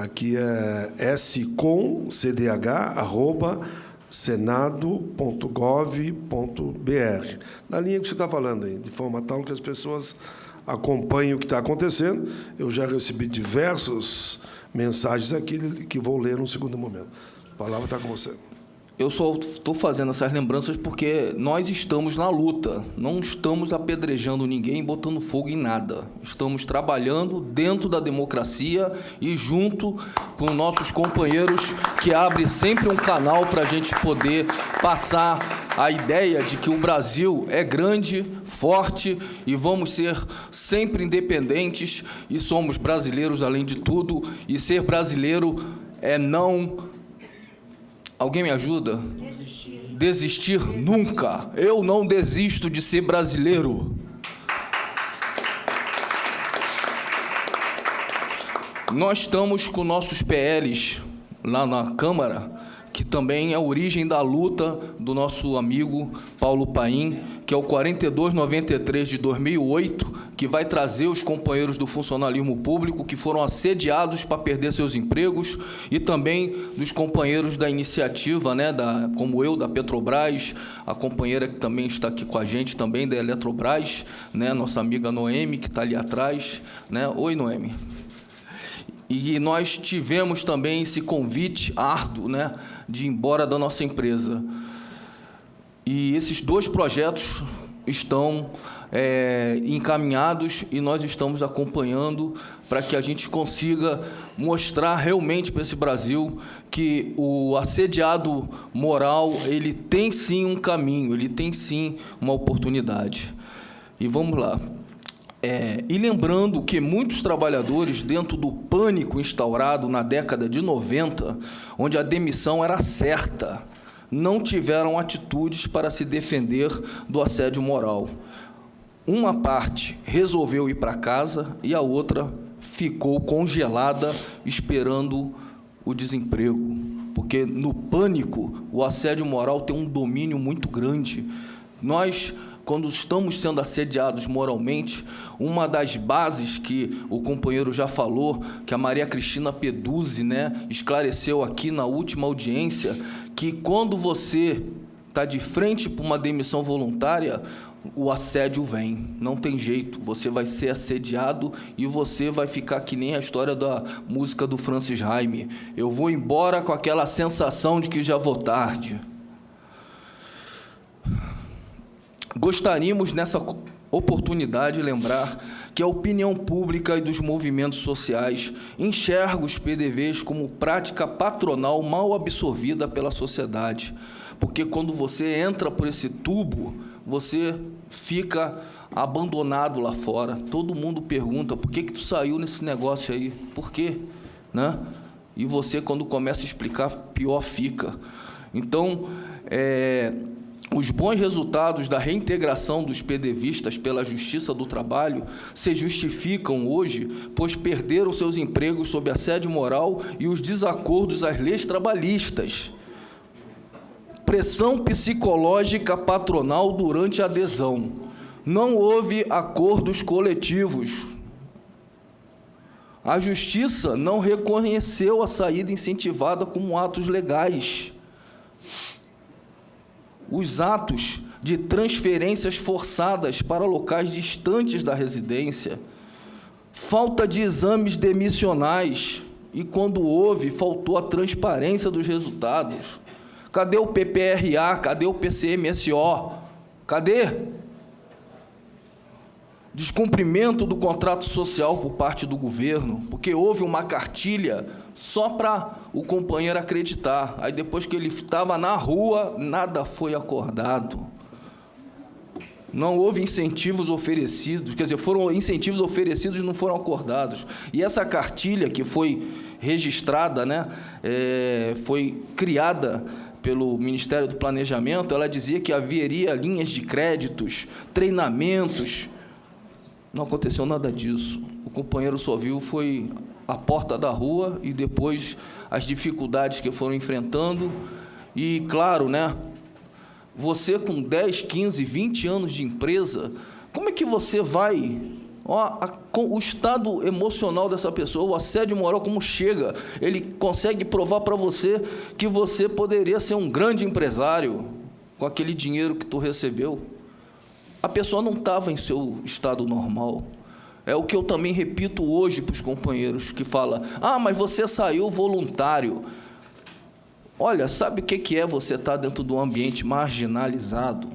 aqui é scom.cdh@senado.gov.br. Na linha que você está falando aí, de forma tal que as pessoas acompanhem o que está acontecendo. Eu já recebi diversas mensagens aqui que vou ler no segundo momento. A palavra está com você. Eu só estou fazendo essas lembranças porque nós estamos na luta, não estamos apedrejando ninguém, botando fogo em nada. Estamos trabalhando dentro da democracia e junto com nossos companheiros que abrem sempre um canal para a gente poder passar a ideia de que o Brasil é grande, forte e vamos ser sempre independentes e somos brasileiros além de tudo, e ser brasileiro é não... Alguém me ajuda? Desistir nunca. Eu não desisto de ser brasileiro. Nós estamos com nossos PLs lá na Câmara, que também é a origem da luta do nosso amigo Paulo Paim, que é o 4293 de 2008, que vai trazer os companheiros do funcionalismo público que foram assediados para perder seus empregos, e também dos companheiros da iniciativa, né, como eu, da Petrobras, a companheira que também está aqui com a gente, também da Eletrobras, né, nossa amiga Noemi, que está ali atrás, né? Oi, Noemi. E nós tivemos também esse convite árduo, né, de ir embora da nossa empresa. E esses 2 projetos estão encaminhados e nós estamos acompanhando para que a gente consiga mostrar realmente para esse Brasil que o assediado moral, ele tem sim um caminho, ele tem sim uma oportunidade. E vamos lá. E lembrando que muitos trabalhadores, dentro do pânico instaurado na década de 90, onde a demissão era certa, não tiveram atitudes para se defender do assédio moral. Uma parte resolveu ir para casa e a outra ficou congelada esperando o desemprego. Porque no pânico, o assédio moral tem um domínio muito grande. Nós, quando estamos sendo assediados moralmente, uma das bases que o companheiro já falou, que a Maria Cristina Peduzzi, né, esclareceu aqui na última audiência, que quando você está de frente para uma demissão voluntária, o assédio vem, não tem jeito, você vai ser assediado e você vai ficar que nem a história da música do Francis Raime. Eu vou embora com aquela sensação de que já vou tarde. Gostaríamos, nessa oportunidade, de lembrar que a opinião pública e dos movimentos sociais enxergam os PDVs como prática patronal mal absorvida pela sociedade, porque quando você entra por esse tubo, você fica abandonado lá fora. Todo mundo pergunta, por que tu saiu nesse negócio aí? Por quê? Né? E você, quando começa a explicar, pior fica. Então, os bons resultados da reintegração dos PDVistas pela Justiça do Trabalho se justificam hoje, pois perderam seus empregos sob assédio moral e os desacordos às leis trabalhistas. Pressão psicológica patronal durante a adesão. Não houve acordos coletivos. A Justiça não reconheceu a saída incentivada como atos legais. Os atos de transferências forçadas para locais distantes da residência, falta de exames demissionais, e quando houve, faltou a transparência dos resultados. Cadê o PPRA? Cadê o PCMSO? Cadê? Descumprimento do contrato social por parte do governo, porque houve uma cartilha só para o companheiro acreditar. Aí, depois que ele estava na rua, nada foi acordado. Não houve incentivos oferecidos, quer dizer, foram incentivos oferecidos e não foram acordados. E essa cartilha que foi registrada, né, foi criada pelo Ministério do Planejamento, ela dizia que haveria linhas de créditos, treinamentos. Não aconteceu nada disso. O companheiro só viu foi a porta da rua e depois as dificuldades que foram enfrentando. E, claro, né, você com 10, 15, 20 anos de empresa, como é que você vai... o estado emocional dessa pessoa, o assédio moral, como chega, ele consegue provar para você que você poderia ser um grande empresário com aquele dinheiro que tu recebeu. A pessoa não estava em seu estado normal. É o que eu também repito hoje para os companheiros que falam, mas você saiu voluntário. Olha, sabe o que é você estar dentro de um ambiente marginalizado?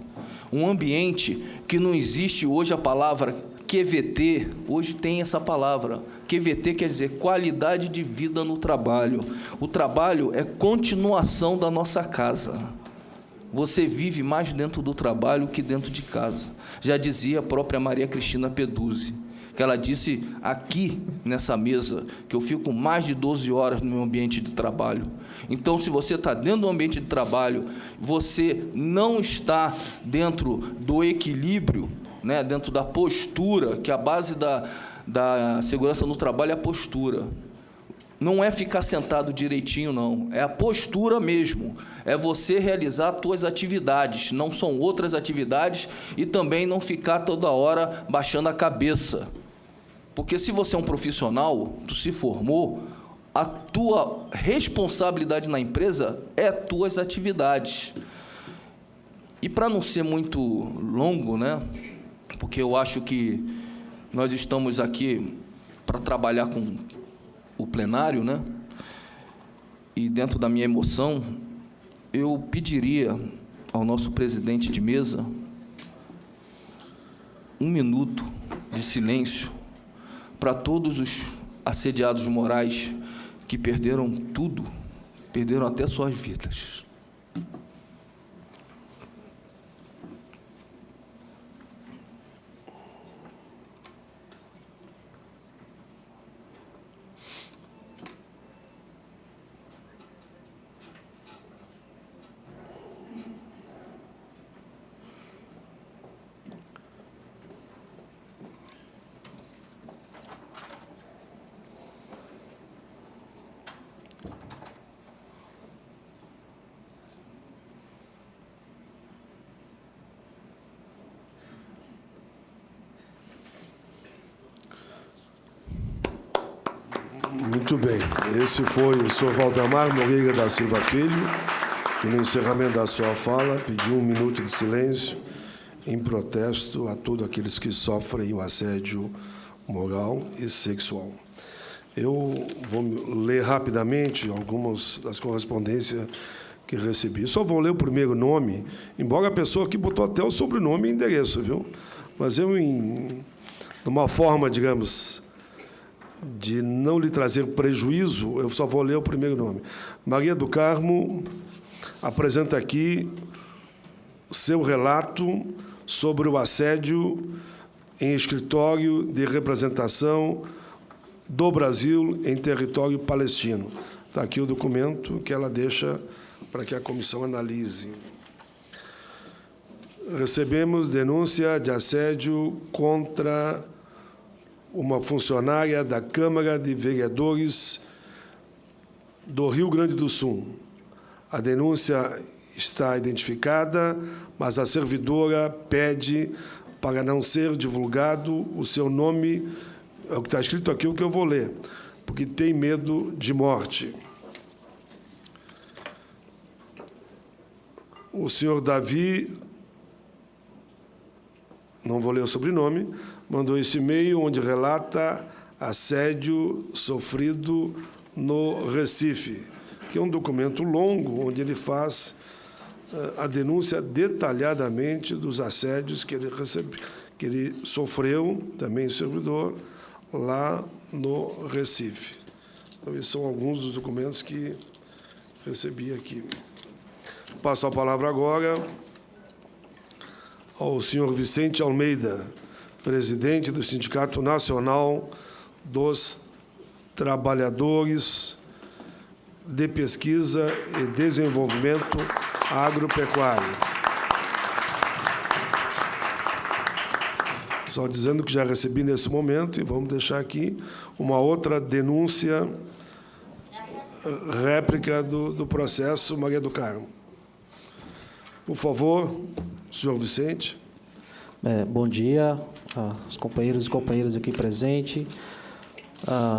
Um ambiente que não existe hoje a palavra QVT, hoje tem essa palavra. QVT quer dizer qualidade de vida no trabalho. O trabalho é continuação da nossa casa. Você vive mais dentro do trabalho que dentro de casa. Já dizia a própria Maria Cristina Peduzzi, que ela disse aqui nessa mesa, que eu fico mais de 12 horas no meu ambiente de trabalho. Então, se você está dentro do ambiente de trabalho, você não está dentro do equilíbrio, né, dentro da postura, que a base da segurança no trabalho é a postura. não é ficar sentado direitinho, não. É a postura mesmo. É você realizar as tuas atividades, não são outras atividades, e também não ficar toda hora baixando a cabeça. Porque se você é um profissional, tu se formou, a tua responsabilidade na empresa é as tuas atividades. E para não ser muito longo, né? Porque eu acho que nós estamos aqui para trabalhar com o plenário, né? E dentro da minha emoção, eu pediria ao nosso presidente de mesa 1 minuto de silêncio para todos os assediados morais que perderam tudo, perderam até suas vidas. Muito bem. Esse foi o senhor Valdemar Nogueira da Silva Filho, que no encerramento da sua fala pediu 1 minuto de silêncio em protesto a todos aqueles que sofrem o assédio moral e sexual. Eu vou ler rapidamente algumas das correspondências que recebi. Só vou ler o primeiro nome, embora a pessoa aqui botou até o sobrenome e endereço, viu? Mas eu, numa forma, digamos, de não lhe trazer prejuízo, eu só vou ler o primeiro nome. Maria do Carmo apresenta aqui seu relato sobre o assédio em escritório de representação do Brasil em território palestino. Está aqui o documento que ela deixa para que a comissão analise. Recebemos denúncia de assédio contra uma funcionária da Câmara de Vereadores do Rio Grande do Sul. A denúncia está identificada, mas a servidora pede para não ser divulgado o seu nome, é o que está escrito aqui, o que eu vou ler, porque tem medo de morte. O senhor Davi, não vou ler o sobrenome, mandou esse e-mail onde relata assédio sofrido no Recife, que é um documento longo, onde ele faz a denúncia detalhadamente dos assédios que ele sofreu, também servidor, lá no Recife. Então, esses são alguns dos documentos que recebi aqui. Passo a palavra agora ao senhor Vicente Almeida, presidente do Sindicato Nacional dos Trabalhadores de Pesquisa e Desenvolvimento Agropecuário. Só dizendo que já recebi nesse momento, e vamos deixar aqui uma outra denúncia, réplica do processo Maria do Carmo. Por favor, senhor Vicente. Bom dia aos companheiros e companheiras aqui presentes,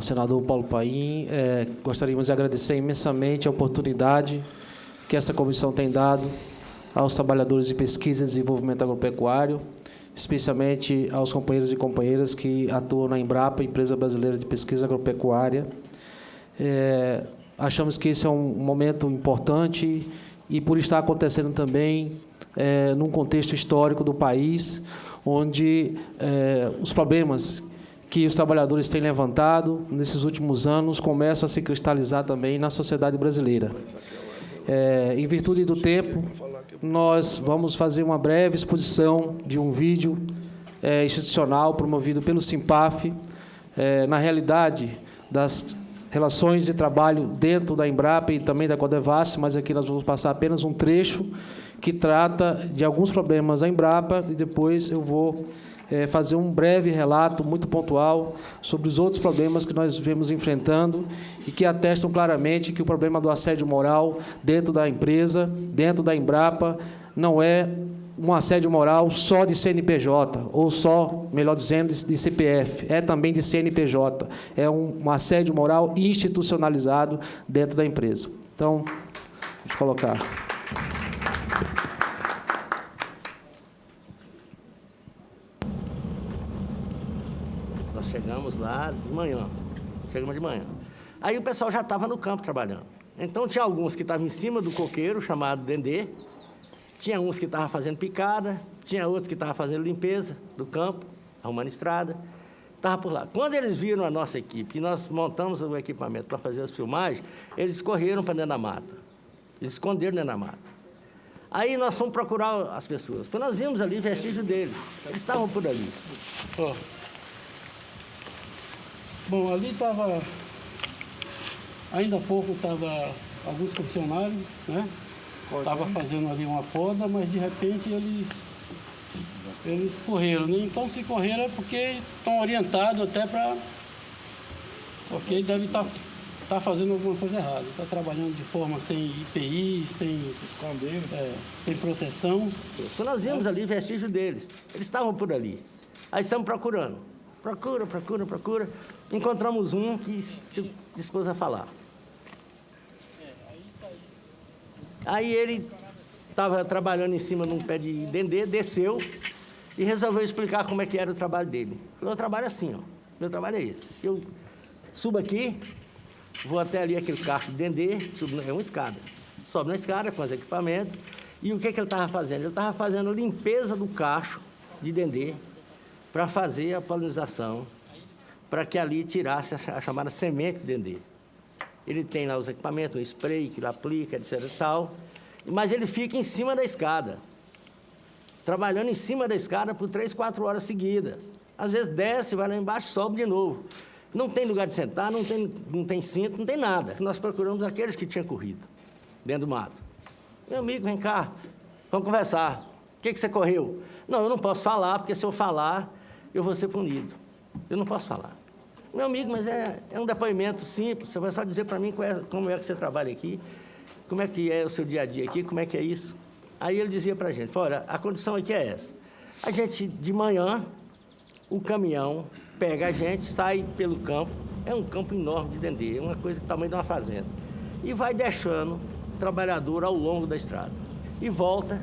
senador Paulo Paim. Gostaríamos de agradecer imensamente a oportunidade que essa comissão tem dado aos trabalhadores de pesquisa e desenvolvimento agropecuário, especialmente aos companheiros e companheiras que atuam na Embrapa, Empresa Brasileira de Pesquisa Agropecuária. Achamos que esse é um momento importante e por estar acontecendo também num contexto histórico do país, onde os problemas que os trabalhadores têm levantado nesses últimos anos começam a se cristalizar também na sociedade brasileira. Em virtude do tempo, nós vamos fazer uma breve exposição de um vídeo institucional promovido pelo Simpaf, na realidade das relações de trabalho dentro da Embrapa e também da Codevasf, mas aqui nós vamos passar apenas um trecho que trata de alguns problemas da Embrapa e depois eu vou fazer um breve relato, muito pontual, sobre os outros problemas que nós vemos enfrentando e que atestam claramente que o problema do assédio moral dentro da empresa, dentro da Embrapa, não é um assédio moral só de CNPJ, ou só, melhor dizendo, de CPF, é também de CNPJ. É um assédio moral institucionalizado dentro da empresa. Então, vamos colocar. Nós chegamos lá de manhã. Aí o pessoal já estava no campo trabalhando. Então, tinha alguns que estavam em cima do coqueiro, chamado Dendê. Tinha uns que estavam fazendo picada, tinha outros que estavam fazendo limpeza do campo, arrumando estrada. Estava por lá. Quando eles viram a nossa equipe, que nós montamos o equipamento para fazer as filmagens, eles correram para dentro da mata. Eles esconderam dentro da mata. Aí nós fomos procurar as pessoas. Porque nós vimos ali vestígio deles. Eles estavam por ali. Ó. Bom, ali estava... Ainda há pouco estava alguns funcionários, né? Estava fazendo ali uma poda, mas de repente eles correram, né? Então, se correram é porque estão orientados até para... Porque deve estar fazendo alguma coisa errada. Está trabalhando de forma sem IPI, sem esconder, sem proteção. Então, nós vimos ali vestígio deles. Eles estavam por ali. Aí estamos procurando. Procura. Encontramos um que se dispôs a falar. Aí ele estava trabalhando em cima de um pé de dendê, desceu e resolveu explicar como é que era o trabalho dele. Meu trabalho é assim, ó. Meu trabalho é esse. Eu subo aqui, vou até ali aquele cacho de dendê, subo, é uma escada. Sobe na escada com os equipamentos. E o que ele estava fazendo? Ele estava fazendo limpeza do cacho de dendê para fazer a polinização, para que ali tirasse a chamada semente de dendê. Ele tem lá os equipamentos, um spray que ele aplica, etc e tal, mas ele fica em cima da escada, trabalhando em cima da escada por 3, 4 horas seguidas. Às vezes desce, vai lá embaixo, sobe de novo. Não tem lugar de sentar, não tem cinto, não tem nada. Nós procuramos aqueles que tinham corrido dentro do mato. Meu amigo, vem cá, vamos conversar. O que você correu? Não, eu não posso falar, porque se eu falar, eu vou ser punido. Eu não posso falar. Meu amigo, mas é um depoimento simples, você vai só dizer para mim como é que você trabalha aqui, como é que é o seu dia a dia aqui, como é que é isso. Aí ele dizia para a gente, olha, a condição aqui é essa. A gente, de manhã, o caminhão pega a gente, sai pelo campo, é um campo enorme de dendê, uma coisa do tamanho de uma fazenda, e vai deixando o trabalhador ao longo da estrada, e volta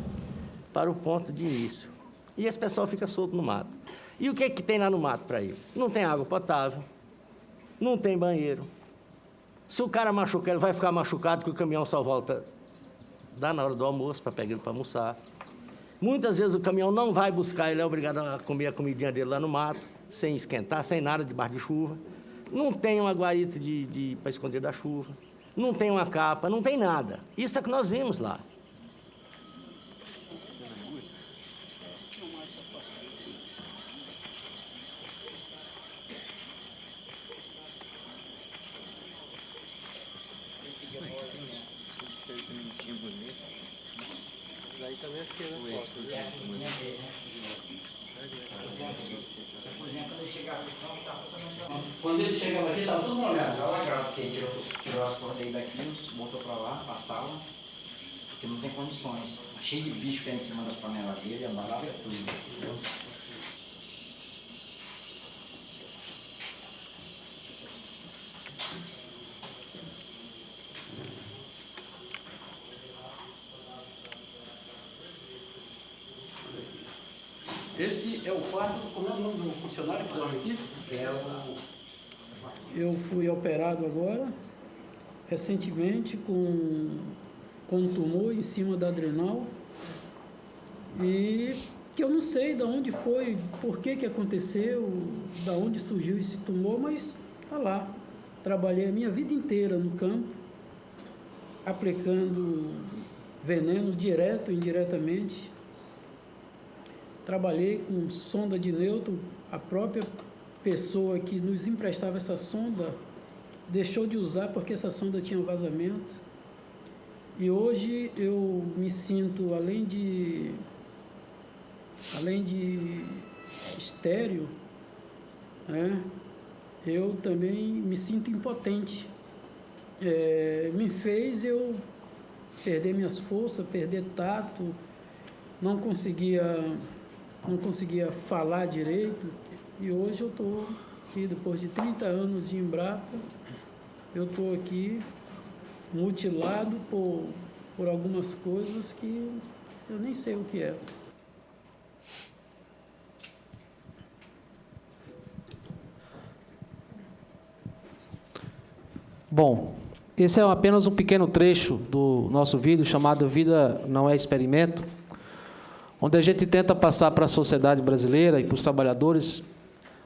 para o ponto de início. E esse pessoal fica solto no mato. E o que tem lá no mato para eles? Não tem água potável, não tem banheiro. Se o cara machucar, ele vai ficar machucado, porque o caminhão só volta dá na hora do almoço para pegar ele para almoçar. Muitas vezes o caminhão não vai buscar, ele é obrigado a comer a comidinha dele lá no mato, sem esquentar, sem nada, debaixo de chuva. Não tem uma guarita para esconder da chuva. Não tem uma capa, não tem nada. Isso é que nós vimos lá. Quando ele chegava aqui, estava tudo molhado, já alagado, porque ele tirou as cordas daqui, botou para lá, para a sala, porque não tem condições. Cheio de bicho que em cima das panelas dele, embalava tudo. Entendeu? Esse é o quarto, como é o nome do funcionário que dorme aqui? Eu fui operado agora, recentemente, com um tumor em cima da adrenal, e que eu não sei de onde foi, por que aconteceu, de onde surgiu esse tumor, mas está lá. Trabalhei a minha vida inteira no campo, aplicando veneno direto e indiretamente. Trabalhei com sonda de nêutron, a própria pessoa que nos emprestava essa sonda deixou de usar porque essa sonda tinha vazamento. E hoje eu me sinto, além de estéril, né, eu também me sinto impotente. Me fez eu perder minhas forças, perder tato, não conseguia falar direito. E hoje eu estou aqui, depois de 30 anos de Embrapa, eu estou aqui mutilado por algumas coisas que eu nem sei o que é. Bom, esse é apenas um pequeno trecho do nosso vídeo chamado Vida Não é Experimento, onde a gente tenta passar para a sociedade brasileira e para os trabalhadores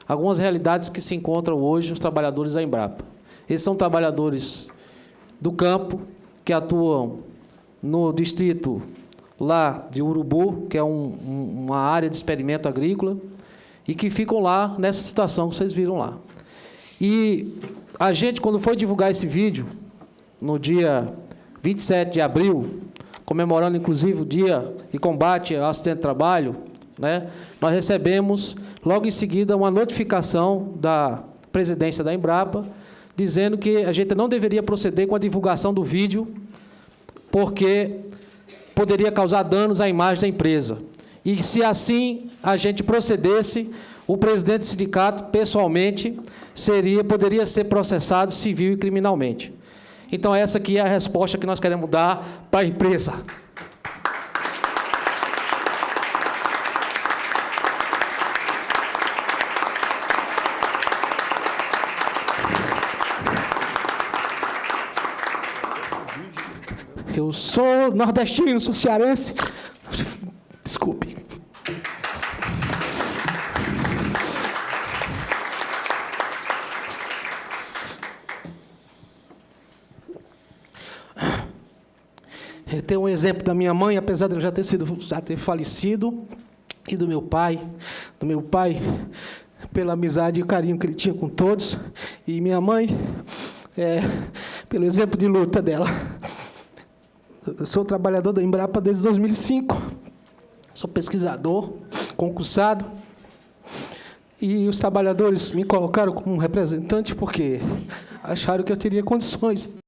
algumas realidades que se encontram hoje os trabalhadores da Embrapa. Esses são trabalhadores do campo que atuam no distrito lá de Urubu, que é uma área de experimento agrícola, e que ficam lá nessa situação que vocês viram lá. E a gente, quando foi divulgar esse vídeo, no dia 27 de abril, comemorando, inclusive, o Dia de Combate ao Acidente de Trabalho, né, nós recebemos, logo em seguida, uma notificação da presidência da Embrapa, dizendo que a gente não deveria proceder com a divulgação do vídeo, porque poderia causar danos à imagem da empresa. E, se assim a gente procedesse, o presidente do sindicato, pessoalmente, poderia ser processado civil e criminalmente. Então, essa aqui é a resposta que nós queremos dar para a empresa. Eu sou nordestino, sou cearense. Desculpe. Eu tenho um exemplo da minha mãe, apesar de ela já ter falecido, e do meu pai. Do meu pai, pela amizade e o carinho que ele tinha com todos. E minha mãe, pelo exemplo de luta dela. Eu sou trabalhador da Embrapa desde 2005. Sou pesquisador, concursado. E os trabalhadores me colocaram como um representante porque acharam que eu teria condições